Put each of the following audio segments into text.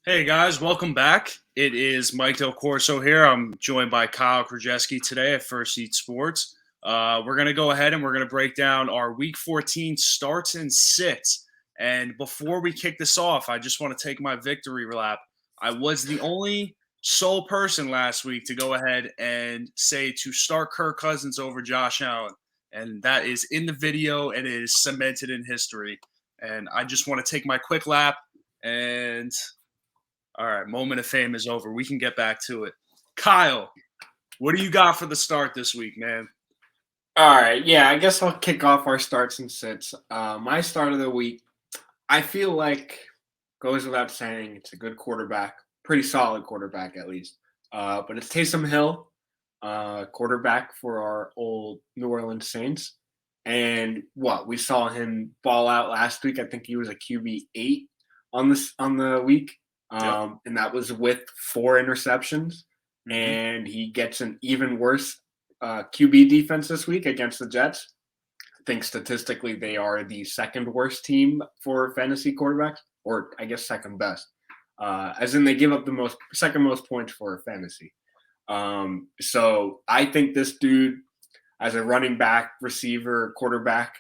Hey guys, welcome back. It is Mike Del Corso here. I'm joined by Kyle Krajewski today at First Seat Sports. We're going to go ahead and we're going to break down our Week 14 starts and sits. And before we kick this off, I just want to take my victory lap. I was the only sole person last week to go ahead and say to start Kirk Cousins over Josh Allen. And that is in the video and it is cemented in history. And I just want to take my quick lap and – all right, moment of fame is over. We can get back to it. Kyle, what do you got for the start this week, man? All right, yeah, I guess I'll kick off our starts and sits. My start of the week, I feel like, goes without saying, it's a good quarterback, pretty solid quarterback at least. But it's Taysom Hill, quarterback for our old New Orleans Saints. And we saw him ball out last week. I think he was a QB8 on the week. And that was with 4 interceptions. Mm-hmm. And he gets an even worse QB defense this week against the Jets. I think statistically they are the second worst team for fantasy quarterbacks, or I guess second best. As in they give up the second most points for fantasy. So I think this dude, as a running back, receiver, quarterback,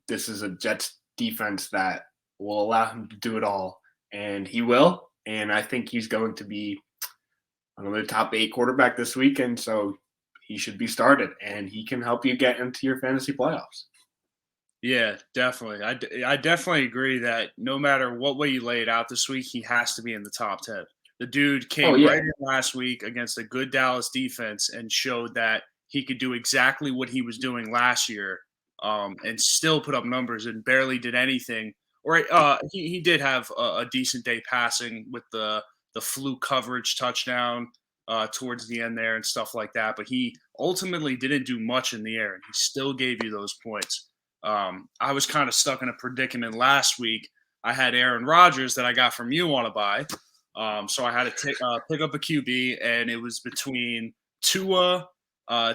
this is a Jets defense that will allow him to do it all. And he will, and I think he's going to be another top 8 quarterback this week, and so he should be started, and he can help you get into your fantasy playoffs. Yeah, definitely. I definitely agree that no matter what way you lay it out this week, he has to be in the top 10. The dude came right in last week against a good Dallas defense and showed that he could do exactly what he was doing last year and still put up numbers and barely did anything. Or he did have a decent day passing with the fluke coverage touchdown towards the end there and stuff like that. But he ultimately didn't do much in the air, and he still gave you those points. I was kind of stuck in a predicament last week. I had Aaron Rodgers that I got from you on a buy. So I had to pick up a QB, and it was between Tua,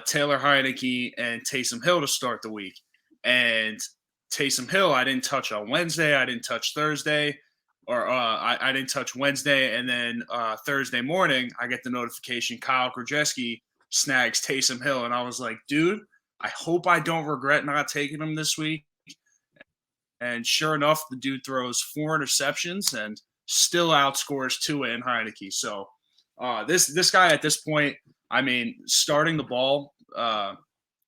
Taylor Heineke, and Taysom Hill to start the week. And Taysom Hill, I didn't touch on Wednesday. I didn't touch Thursday, or I didn't touch Wednesday. And then Thursday morning, I get the notification Kyle Krajewski snags Taysom Hill. And I was like, dude, I hope I don't regret not taking him this week. And sure enough, the dude throws 4 interceptions and still outscores Tua and Heineke. So this guy at this point, I mean, starting the ball,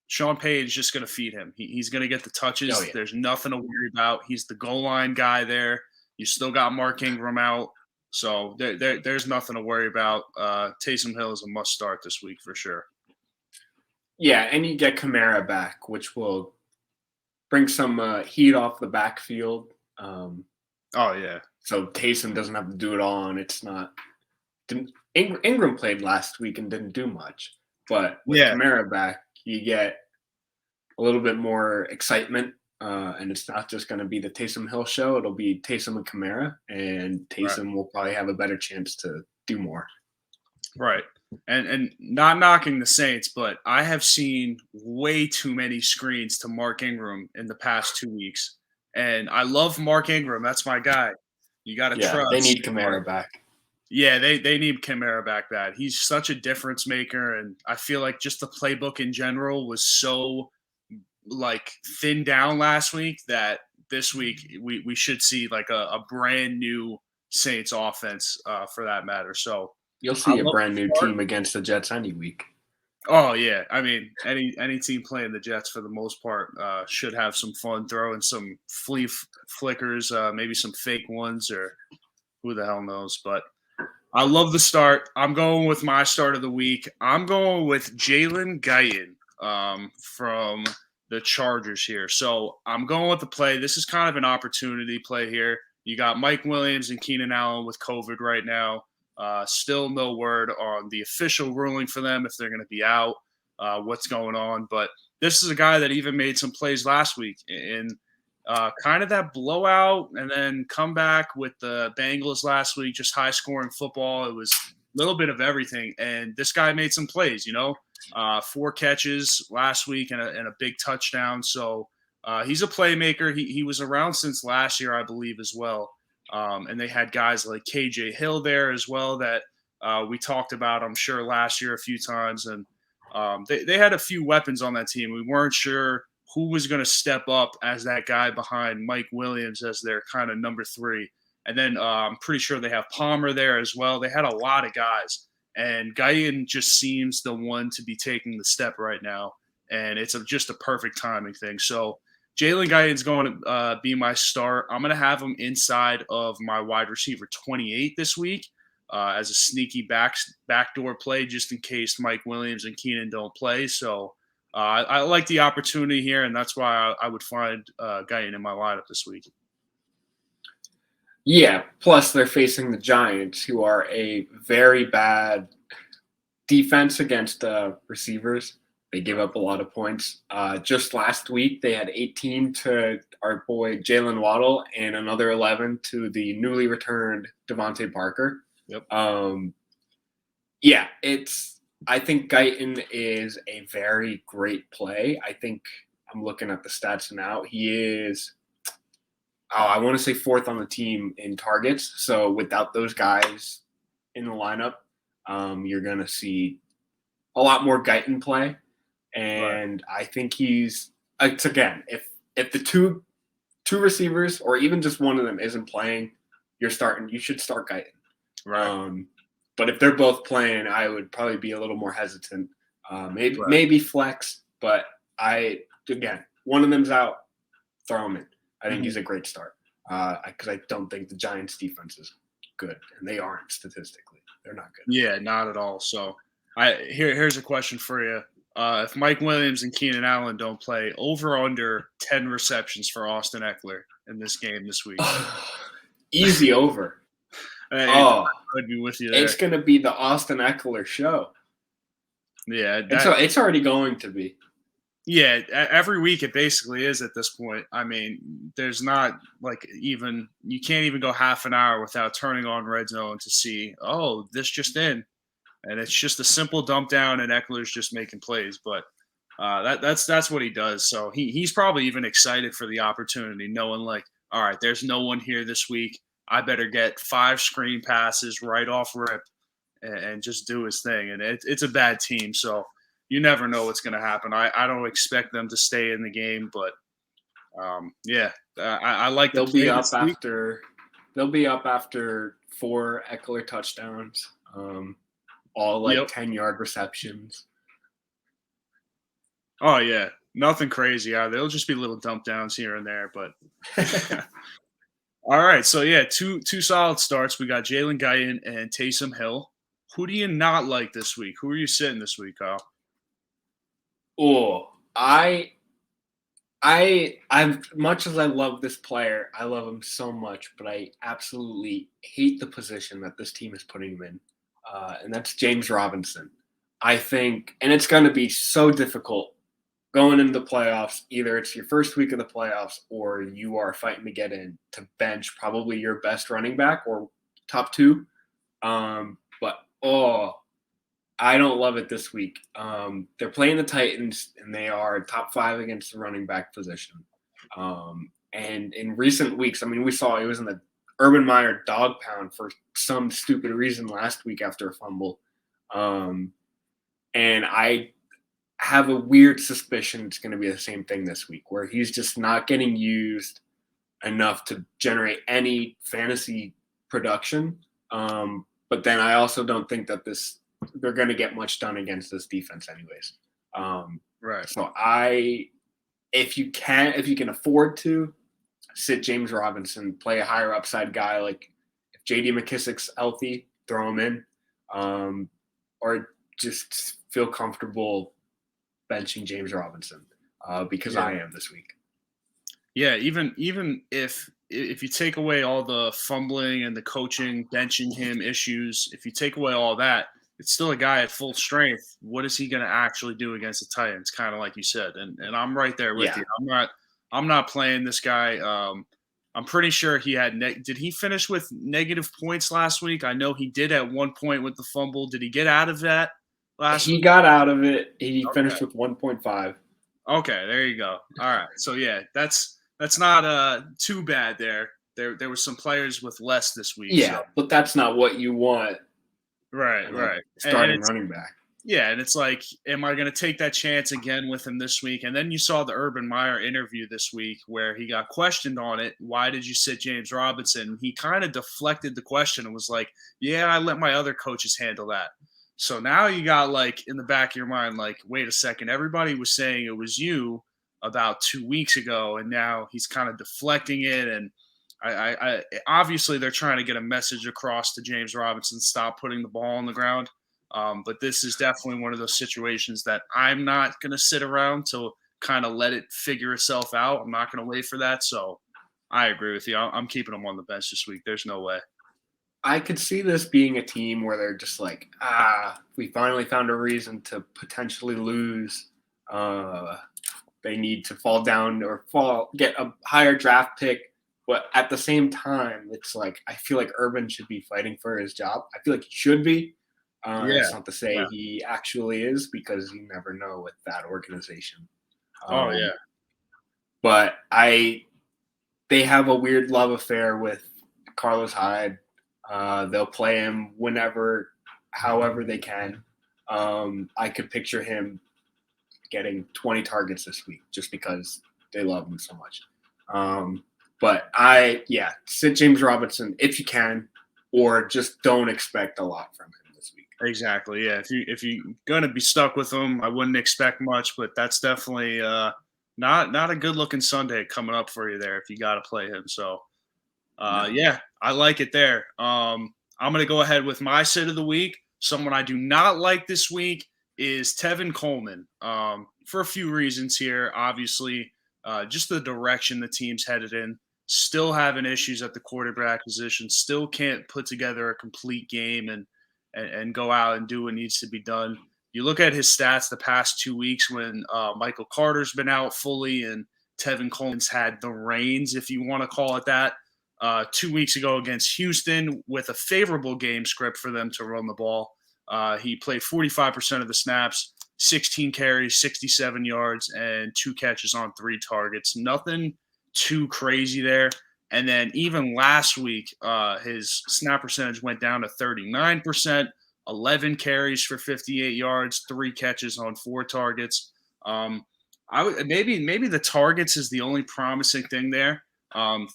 Sean Payton's just going to feed him. He's going to get the touches. Oh, yeah. There's nothing to worry about. He's the goal line guy there. You still got Mark Ingram out. So there's nothing to worry about. Taysom Hill is a must start this week for sure. Yeah, and you get Kamara back, which will bring some heat off the backfield. Oh, yeah. So Taysom doesn't have to do it all, and it's not – Ingram played last week and didn't do much. But with Kamara back, you get a little bit more excitement, and it's not just going to be the Taysom Hill show. It'll be Taysom and Kamara, and Taysom will probably have a better chance to do more. Right. And not knocking the Saints, but I have seen way too many screens to Mark Ingram in the past 2 weeks. And I love Mark Ingram. That's my guy. You got to trust. They need Kamara back. Yeah, they need Kamara back bad. He's such a difference maker, and I feel like just the playbook in general was so thinned down last week that this week we should see like a brand new Saints offense for that matter. So you'll see a brand new team against the Jets any week. Oh yeah, I mean any team playing the Jets for the most part should have some fun throwing some flea flickers, maybe some fake ones, or who the hell knows, but. I love the start. I'm going with my start of the week. I'm going with Jalen Guyton from the Chargers here. So I'm going with the play. This is kind of an opportunity play here. You got Mike Williams and Keenan Allen with COVID right now. Still no word on the official ruling for them if they're going to be out, what's going on. But this is a guy that even made some plays last week in kind of that blowout, and then come back with the Bengals last week, just high scoring football. It was a little bit of everything, and this guy made some plays. 4 catches last week and a big touchdown. So he's a playmaker. He was around since last year, I believe, as well. And they had guys like KJ Hill there as well that we talked about, I'm sure, last year a few times. And they had a few weapons on that team. We weren't sure who was going to step up as that guy behind Mike Williams as their kind of number 3. And then I'm pretty sure they have Palmer there as well. They had a lot of guys. And Guyton just seems the one to be taking the step right now. And it's just a perfect timing thing. So Jalen Guyton's going to be my start. I'm going to have him inside of my wide receiver 28 this week as a sneaky backdoor play just in case Mike Williams and Keenan don't play. So I like the opportunity here, and that's why I would find Guyton in my lineup this week. Yeah, plus they're facing the Giants, who are a very bad defense against receivers. They give up a lot of points. Just last week, they had 18 to our boy Jalen Waddle and another 11 to the newly returned Devontae Parker. Yep. I think Guyton is a very great play. I think I'm looking at the stats now. He is, I want to say 4th on the team in targets. So without those guys in the lineup, you're going to see a lot more Guyton play. And right. I think it's again, if the two receivers or even just one of them isn't playing, you should start Guyton. Right. But if they're both playing, I would probably be a little more hesitant. Maybe flex, but one of them's out, throw him in. I think he's a great start because I don't think the Giants' defense is good, and they aren't statistically. They're not good. Yeah, not at all. So here's a question for you. If Mike Williams and Keenan Allen don't play, over under 10 receptions for Austin Ekeler in this game this week. Easy over. I'd be with you there. It's going to be the Austin Ekeler show. Yeah. It's already going to be. Yeah, every week it basically is at this point. I mean, there's not you can't even go half an hour without turning on Red Zone to see, this just in. And it's just a simple dump down and Eckler's just making plays. But that's what he does. So he's probably even excited for the opportunity, knowing all right, there's no one here this week. I better get 5 screen passes right off rip and just do his thing. And it's a bad team, so you never know what's going to happen. I don't expect them to stay in the game, but I like they'll be up after 4 Ekeler touchdowns, all 10-yard receptions. Oh yeah, nothing crazy. They'll just be little dump downs here and there, but. All right, so two solid starts. We got Jalen Guyton and Taysom Hill. Who do you not like this week? Who are you sitting this week, Kyle? Oh, much as I love this player, I love him so much, but I absolutely hate the position that this team is putting him in, and that's James Robinson. I think, and it's going to be so difficult going into the playoffs. Either it's your first week of the playoffs or you are fighting to get in to bench probably your best running back or top 2. But I don't love it this week. They're playing the Titans, and they are top 5 against the running back position. And in recent weeks, I mean, we saw he was in the Urban Meyer dog pound for some stupid reason last week after a fumble. And I have a weird suspicion it's going to be the same thing this week, where he's just not getting used enough to generate any fantasy production. But then I also don't think that they're going to get much done against this defense anyways. Right. So if you can afford to sit James Robinson, play a higher upside guy, like if J.D. McKissick's healthy, throw him in, or just feel comfortable benching James Robinson because I am this week. Yeah, even if you take away all the fumbling and the coaching, benching him issues, if you take away all that, it's still a guy at full strength. What is he going to actually do against the Titans? Kind of like you said, and I'm right there with you. I'm not playing this guy. I'm pretty sure he had did he finish with negative points last week? I know he did at one point with the fumble. Did he get out of that last He week? got out of it. He Okay. finished with 1.5. Okay, there you go. All right. So yeah, that's not too bad there. There were some players with less this week. So Yeah, but that's not what you want right, in a right. And starting it's running back. yeah, and it's like, am I going to take that chance again with him this week? And then you saw the Urban Meyer interview this week where he got questioned on it. Why did you sit James Robinson? He kind of deflected the question and was like, yeah, I let my other coaches handle that. So now you got like in the back of your mind, like, wait a second, everybody was saying it was you about 2 weeks ago, and now he's kind of deflecting it. And I obviously they're trying to get a message across to James Robinson, stop putting the ball on the ground. But this is definitely one of those situations that I'm not going to sit around to kind of let it figure itself out. I'm not going to wait for that. So I agree with you. I'm keeping him on the bench this week. There's no way. I could see this being a team where they're just like, we finally found a reason to potentially lose. They need to fall down or get a higher draft pick. But at the same time, it's like I feel like Urban should be fighting for his job. I feel like he should be. Yeah. That's not to say Yeah. he actually is, because you never know with that organization. Oh, yeah. But they have a weird love affair with Carlos Hyde. They'll play him whenever, however they can. I could picture him getting 20 targets this week just because they love him so much. But sit James Robinson if you can, or just don't expect a lot from him this week. Exactly. Yeah. If you're gonna be stuck with him, I wouldn't expect much, but that's definitely not a good looking Sunday coming up for you there if you got to play him. So No. yeah, I like it there. I'm going to go ahead with my sit of the week. Someone I do not like this week is Tevin Coleman, for a few reasons here. Obviously, just the direction the team's headed in. Still having issues at the quarterback position. Still can't put together a complete game and go out and do what needs to be done. You look at his stats the past 2 weeks when Michael Carter's been out fully and Tevin Coleman's had the reins, if you want to call it that. 2 weeks ago against Houston with a favorable game script for them to run the ball. He played 45% of the snaps, 16 carries, 67 yards, and 2 catches on 3 targets. Nothing too crazy there. And then even last week, his snap percentage went down to 39%, 11 carries for 58 yards, 3 catches on 4 targets. I would maybe the targets is the only promising thing there.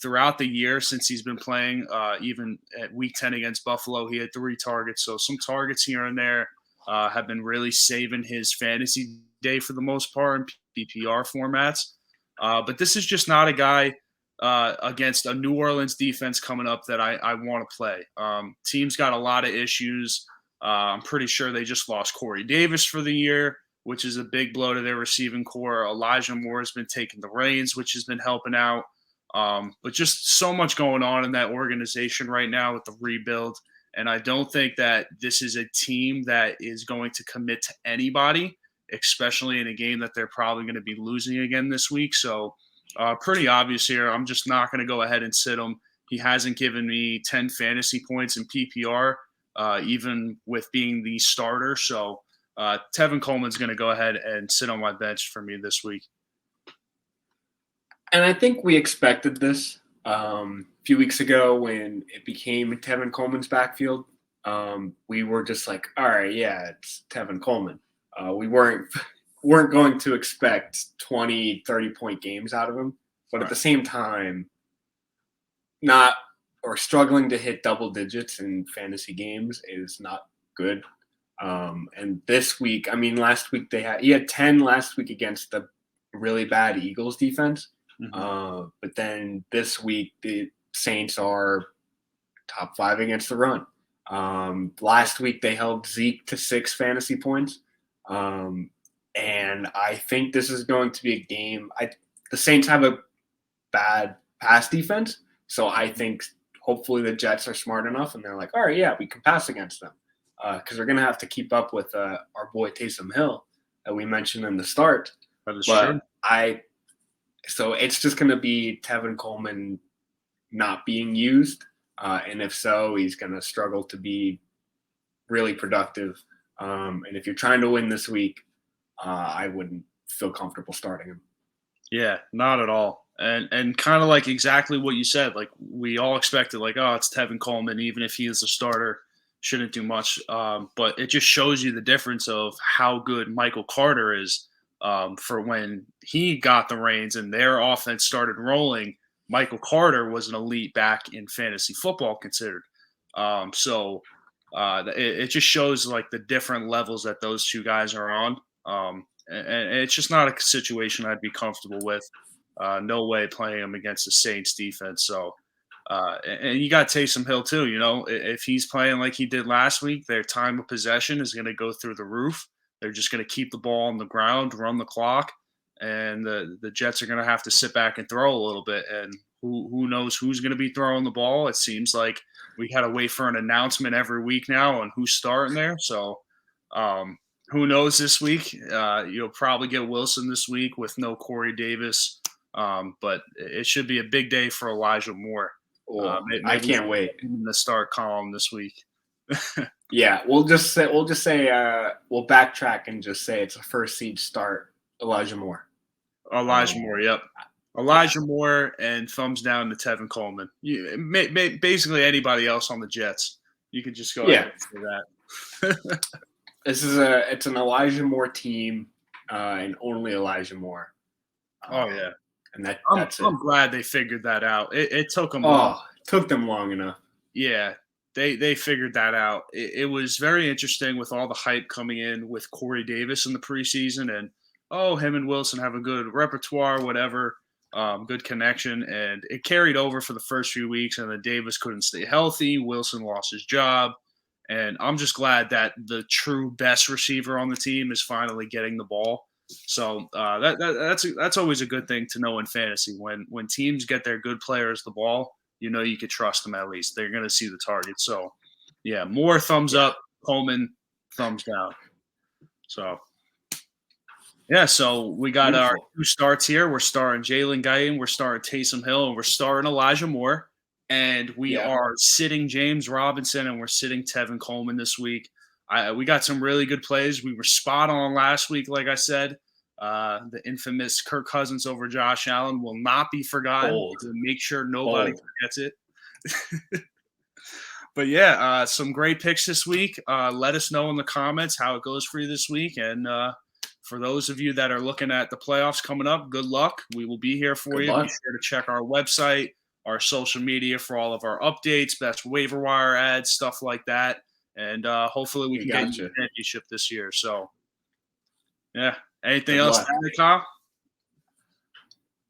Throughout the year since he's been playing, even at week 10 against Buffalo, he had 3 targets. So some targets here and there have been really saving his fantasy day for the most part in PPR formats. But this is just not a guy against a New Orleans defense coming up that I want to play. Team's got a lot of issues. I'm pretty sure they just lost Corey Davis for the year, which is a big blow to their receiving core. Elijah Moore has been taking the reins, which has been helping out. But just so much going on in that organization right now with the rebuild. And I don't think that this is a team that is going to commit to anybody, especially in a game that they're probably going to be losing again this week. So pretty obvious here. I'm just not going to go ahead and sit him. He hasn't given me 10 fantasy points in PPR, even with being the starter. So Tevin Coleman's going to go ahead and sit on my bench for me this week. And I think we expected this a few weeks ago when it became Tevin Coleman's backfield. We were just like, all right, yeah, it's Tevin Coleman. We weren't going to expect 20, 30-point games out of him. But at the same time, not or struggling to hit double digits in fantasy games is not good. And this week, I mean, last week he had 10 last week against the really bad Eagles defense. But then this week, the Saints are top 5 against the run. Last week, they held Zeke to 6 fantasy points. And I think this is going to be a game. The Saints have a bad pass defense. So I think hopefully the Jets are smart enough and they're like, all right, yeah, we can pass against them. Because they're going to have to keep up with our boy Taysom Hill that we mentioned in the start. That is true. So it's just going to be Tevin Coleman not being used. And if so, he's going to struggle to be really productive. And if you're trying to win this week, I wouldn't feel comfortable starting him. Yeah, not at all. And kind of like exactly what you said. Like we all expected, like, oh, it's Tevin Coleman, even if he is a starter, shouldn't do much. But it just shows you the difference of how good Michael Carter is for when he got the reins and their offense started rolling. Michael Carter was an elite back in fantasy football considered. It just shows like the different levels that those two guys are on. And it's just not a situation I'd be comfortable with. No way playing him against the Saints defense. So, and you got Taysom Hill too. You know, if he's playing like he did last week, their time of possession is going to go through the roof. They're just going to keep the ball on the ground, run the clock, and the Jets are going to have to sit back and throw a little bit. And who knows who's going to be throwing the ball? It seems like we got to wait for an announcement every week now on who's starting there. So. Who knows this week? You'll probably get Wilson this week with no Corey Davis, but it should be a big day for Elijah Moore. I can't wait in the start column this week. Yeah, we'll backtrack and just say it's a first seed start. Elijah Moore. Yep. Elijah Moore and thumbs down to Tevin Coleman. Basically anybody else on the Jets. You could just go ahead and say that. It's an Elijah Moore team, and only Elijah Moore. And that's it. I'm glad they figured that out. It took them. Took them long enough. Yeah, they figured that out. It was very interesting with all the hype coming in with Corey Davis in the preseason, and him and Wilson have a good repertoire, whatever, good connection, and it carried over for the first few weeks. And then Davis couldn't stay healthy. Wilson lost his job. And I'm just glad that the true best receiver on the team is finally getting the ball. So that's always a good thing to know in fantasy. When teams get their good players the ball, you know you could trust them at least. They're going to see the target. So, yeah, more thumbs up, Coleman, thumbs down. So, yeah, so we got our two starts here. We're starting Jalen Guyton, we're starting Taysom Hill, and we're starting Elijah Moore. And we are sitting James Robinson and we're sitting Tevin Coleman this week. We got some really good plays. We were spot on last week, like I said. The infamous Kirk Cousins over Josh Allen will not be forgotten. To make sure nobody forgets it. But yeah, some great picks this week. Let us know in the comments how it goes for you this week. And for those of you that are looking at the playoffs coming up, good luck. We will be here for you. Be sure to check our website, our social media for all of our updates, best waiver wire ads, stuff like that. And hopefully we can get you a championship this year. So, yeah. Anything else to add, Kyle?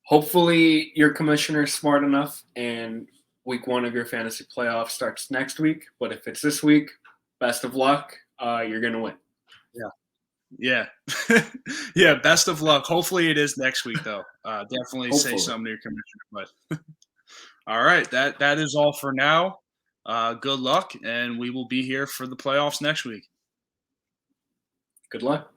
Hopefully your commissioner is smart enough and week 1 of your fantasy playoff starts next week. But if it's this week, best of luck. You're going to win. Yeah. Yeah, best of luck. Hopefully it is next week, though. Definitely say something to your commissioner. But all right, that is all for now. Good luck, and we will be here for the playoffs next week. Good luck.